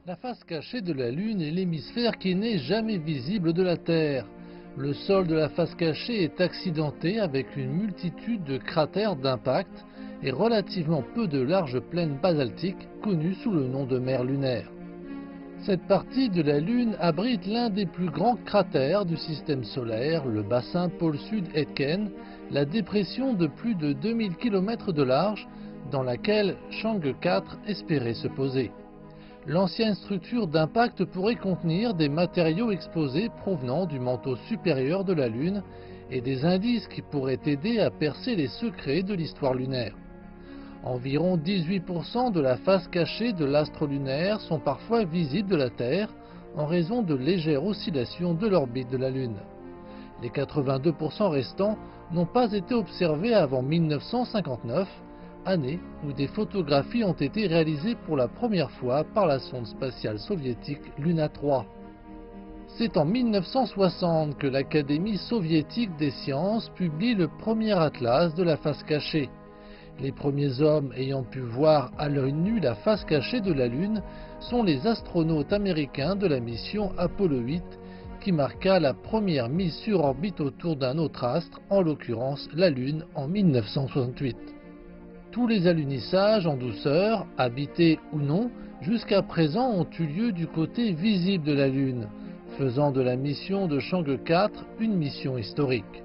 La face cachée de la Lune est l'hémisphère qui n'est jamais visible de la Terre. Le sol de la face cachée est accidenté avec une multitude de cratères d'impact et relativement peu de larges plaines basaltiques connues sous le nom de mer lunaire. Cette partie de la Lune abrite l'un des plus grands cratères du système solaire, le bassin pôle sud Aitken, la dépression de plus de 2000 km de large dans laquelle Chang'e 4 espérait se poser. L'ancienne structure d'impact pourrait contenir des matériaux exposés provenant du manteau supérieur de la Lune et des indices qui pourraient aider à percer les secrets de l'histoire lunaire. Environ 18% de la face cachée de l'astre lunaire sont parfois visibles de la Terre en raison de légères oscillations de l'orbite de la Lune. Les 82% restants n'ont pas été observés avant 1959, année où des photographies ont été réalisées pour la première fois par la sonde spatiale soviétique Luna 3. C'est en 1960 que l'Académie soviétique des sciences publie le premier atlas de la face cachée. Les premiers hommes ayant pu voir à l'œil nu la face cachée de la Lune sont les astronautes américains de la mission Apollo 8 qui marqua la première mise sur orbite autour d'un autre astre, en l'occurrence la Lune en 1968. Tous les alunissages en douceur, habités ou non, jusqu'à présent ont eu lieu du côté visible de la Lune, faisant de la mission de Chang'e 4 une mission historique.